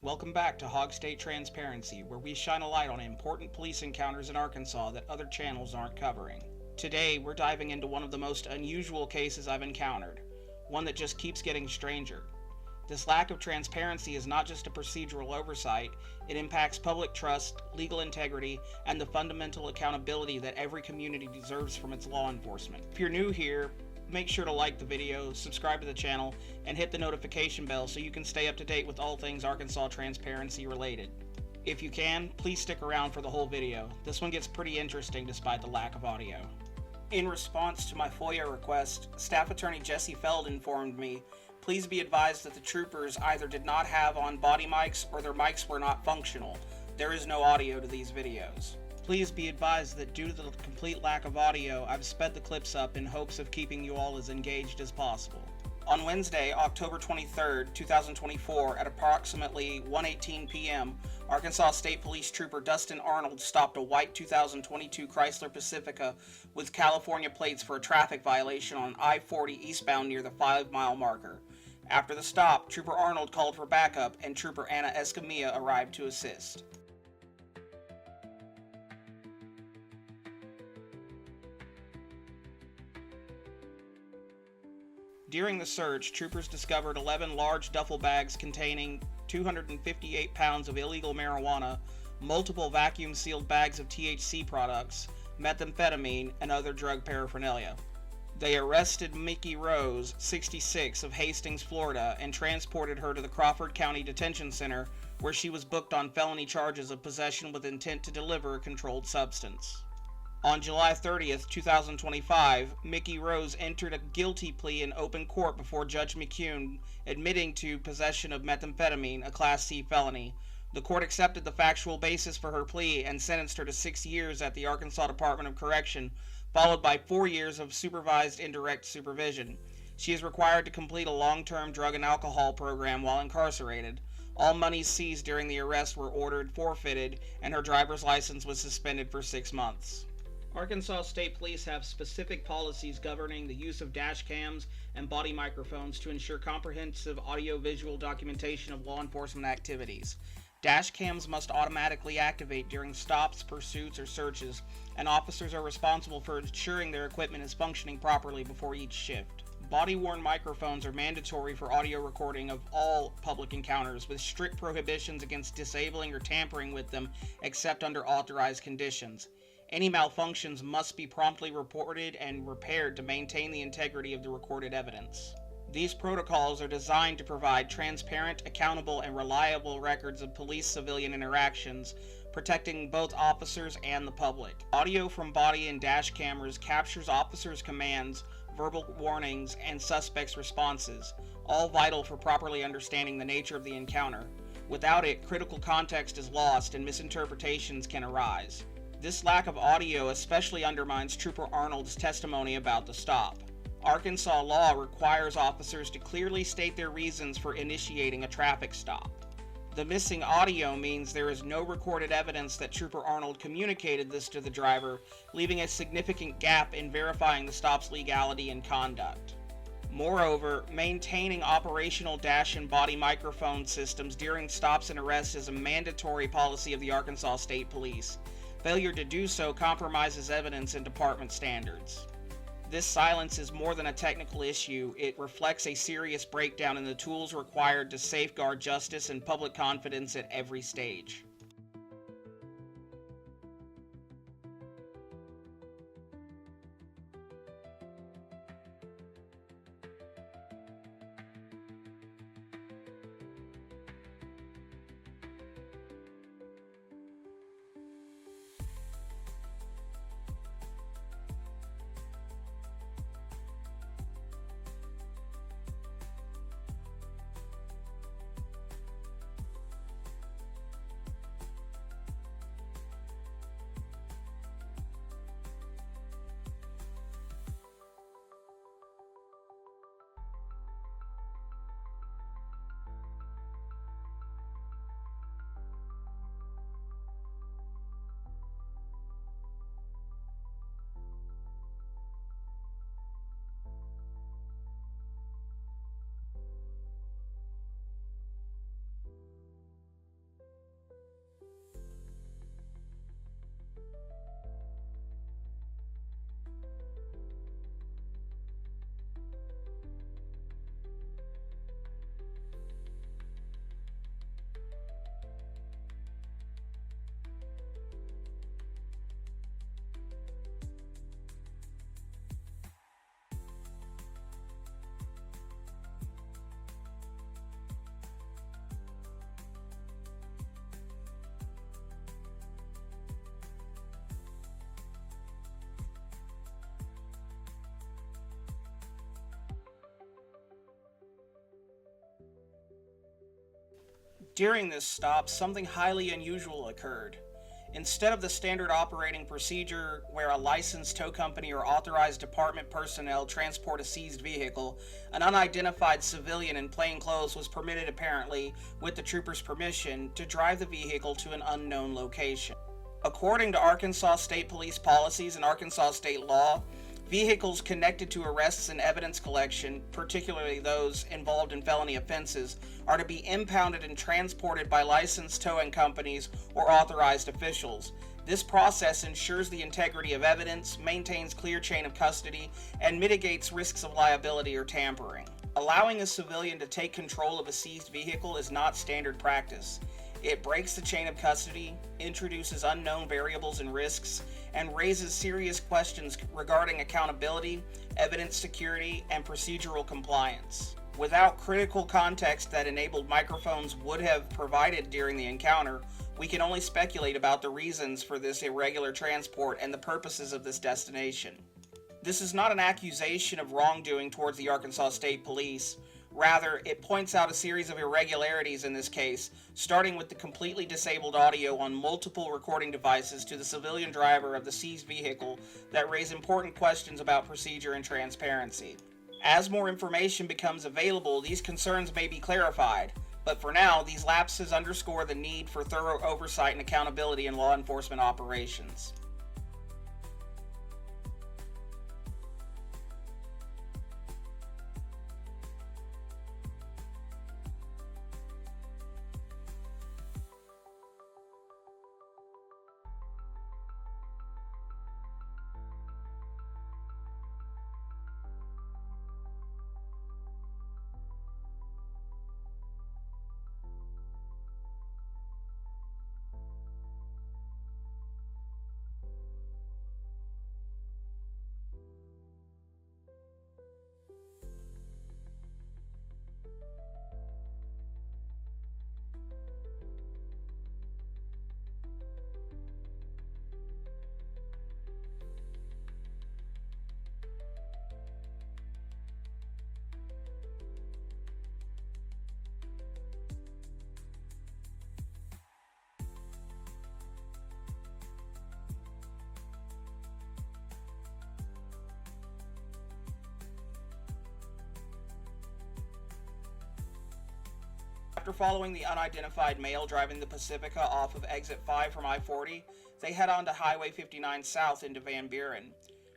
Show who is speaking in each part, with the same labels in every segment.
Speaker 1: Welcome back to Hog State Transparency, where we shine a light on important police encounters in Arkansas that other channels aren't covering. Today, we're diving into one of the most unusual cases I've encountered, one that just keeps getting stranger. This lack of transparency is not just a procedural oversight, it impacts public trust, legal integrity, and the fundamental accountability that every community deserves from its law enforcement. If you're new here, make sure to like the video, subscribe to the channel, and hit the notification bell so you can stay up to date with all things Arkansas transparency related. If you can, please stick around for the whole video. This one gets pretty interesting despite the lack of audio. In response to my FOIA request, Staff Attorney Jesse Feld informed me, please be advised that the troopers either did not have on body mics or their mics were not functional. There is no audio to these videos. Please be advised that due to the complete lack of audio, I've sped the clips up in hopes of keeping you all as engaged as possible. On Wednesday, October 23, 2024, at approximately 1:18 p.m., Arkansas State Police Trooper Dustin Arnold stopped a white 2022 Chrysler Pacifica with California plates for a traffic violation on I-40 eastbound near the 5-mile marker. After the stop, Trooper Arnold called for backup and Trooper Anna Escamilla arrived to assist. During the search, troopers discovered 11 large duffel bags containing 258 pounds of illegal marijuana, multiple vacuum-sealed bags of THC products, methamphetamine, and other drug paraphernalia. They arrested Mikie Rose, 66, of Hastings, Florida, and transported her to the Crawford County Detention Center, where she was booked on felony charges of possession with intent to deliver a controlled substance. On July 30th, 2025, Mikie Rose entered a guilty plea in open court before Judge McCune, admitting to possession of methamphetamine, a Class C felony. The court accepted the factual basis for her plea and sentenced her to 6 years at the Arkansas Department of Correction, followed by 4 years of supervised indirect supervision. She is required to complete a long-term drug and alcohol program while incarcerated. All monies seized during the arrest were ordered forfeited, and her driver's license was suspended for 6 months. Arkansas State Police have specific policies governing the use of dash cams and body microphones to ensure comprehensive audiovisual documentation of law enforcement activities. Dash cams must automatically activate during stops, pursuits, or searches, and officers are responsible for ensuring their equipment is functioning properly before each shift. Body-worn microphones are mandatory for audio recording of all public encounters, with strict prohibitions against disabling or tampering with them except under authorized conditions. Any malfunctions must be promptly reported and repaired to maintain the integrity of the recorded evidence. These protocols are designed to provide transparent, accountable, and reliable records of police-civilian interactions, protecting both officers and the public. Audio from body and dash cameras captures officers' commands, verbal warnings, and suspects' responses, all vital for properly understanding the nature of the encounter. Without it, critical context is lost and misinterpretations can arise. This lack of audio especially undermines Trooper Arnold's testimony about the stop. Arkansas law requires officers to clearly state their reasons for initiating a traffic stop. The missing audio means there is no recorded evidence that Trooper Arnold communicated this to the driver, leaving a significant gap in verifying the stop's legality and conduct. Moreover, maintaining operational dash and body microphone systems during stops and arrests is a mandatory policy of the Arkansas State Police. Failure to do so compromises evidence and department standards. This silence is more than a technical issue, it reflects a serious breakdown in the tools required to safeguard justice and public confidence at every stage. During this stop, something highly unusual occurred. Instead of the standard operating procedure where a licensed tow company or authorized department personnel transport a seized vehicle, an unidentified civilian in plain clothes was permitted, apparently with the trooper's permission, to drive the vehicle to an unknown location. According to Arkansas State Police policies and Arkansas state law, vehicles connected to arrests and evidence collection, particularly those involved in felony offenses, are to be impounded and transported by licensed towing companies or authorized officials. This process ensures the integrity of evidence, maintains clear chain of custody, and mitigates risks of liability or tampering. Allowing a civilian to take control of a seized vehicle is not standard practice. It breaks the chain of custody, introduces unknown variables and risks, and raises serious questions regarding accountability, evidence security, and procedural compliance. Without critical context that enabled microphones would have provided during the encounter, we can only speculate about the reasons for this irregular transport and the purposes of this destination. This is not an accusation of wrongdoing towards the Arkansas State Police. Rather, it points out a series of irregularities in this case, starting with the completely disabled audio on multiple recording devices to the civilian driver of the seized vehicle that raise important questions about procedure and transparency. As more information becomes available, these concerns may be clarified, but for now, these lapses underscore the need for thorough oversight and accountability in law enforcement operations. After following the unidentified male driving the Pacifica off of exit 5 from I-40, they head on to Highway 59 South into Van Buren.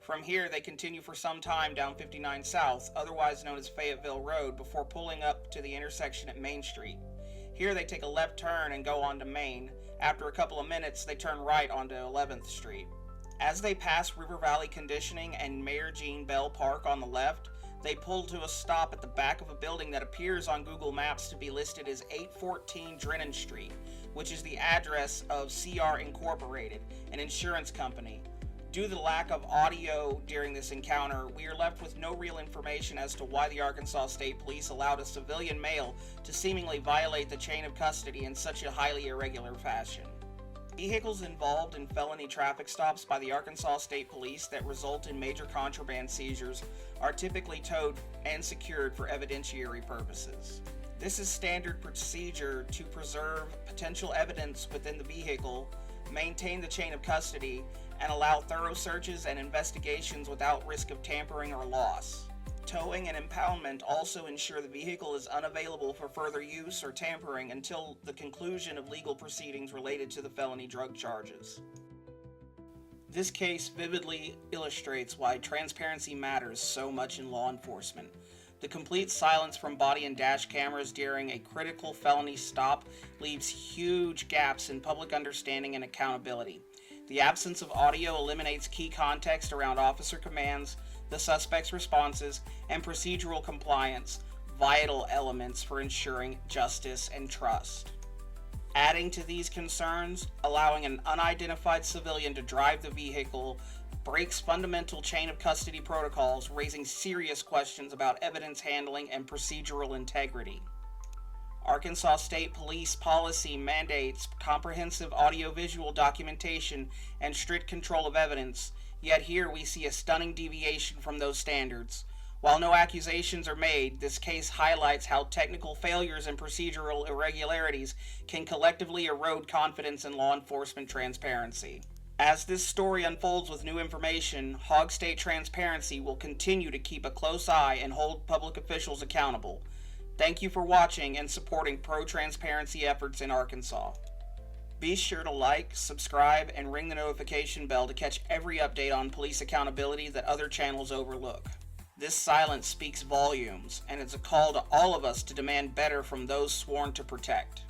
Speaker 1: From here, they continue for some time down 59 South, otherwise known as Fayetteville Road, before pulling up to the intersection at Main Street. Here they take a left turn and go on to Main. After a couple of minutes, they turn right onto 11th Street. As they pass River Valley Conditioning and Mayor Jean Bell Park on the left, they pull to a stop at the back of a building that appears on Google Maps to be listed as 814 Drennan Street, which is the address of CR Incorporated, an insurance company. Due to the lack of audio during this encounter, we are left with no real information as to why the Arkansas State Police allowed a civilian male to seemingly violate the chain of custody in such a highly irregular fashion. Vehicles involved in felony traffic stops by the Arkansas State Police that result in major contraband seizures are typically towed and secured for evidentiary purposes. This is standard procedure to preserve potential evidence within the vehicle, maintain the chain of custody, and allow thorough searches and investigations without risk of tampering or loss. Towing and impoundment also ensure the vehicle is unavailable for further use or tampering until the conclusion of legal proceedings related to the felony drug charges. This case vividly illustrates why transparency matters so much in law enforcement. The complete silence from body and dash cameras during a critical felony stop leaves huge gaps in public understanding and accountability. The absence of audio eliminates key context around officer commands, the suspect's responses, and procedural compliance, vital elements for ensuring justice and trust. Adding to these concerns, allowing an unidentified civilian to drive the vehicle breaks fundamental chain of custody protocols, raising serious questions about evidence handling and procedural integrity. Arkansas State Police policy mandates comprehensive audiovisual documentation and strict control of evidence, yet here we see a stunning deviation from those standards. While no accusations are made, this case highlights how technical failures and procedural irregularities can collectively erode confidence in law enforcement transparency. As this story unfolds with new information, Hog State Transparency will continue to keep a close eye and hold public officials accountable. Thank you for watching and supporting pro-transparency efforts in Arkansas. Be sure to like, subscribe, and ring the notification bell to catch every update on police accountability that other channels overlook. This silence speaks volumes, and it's a call to all of us to demand better from those sworn to protect.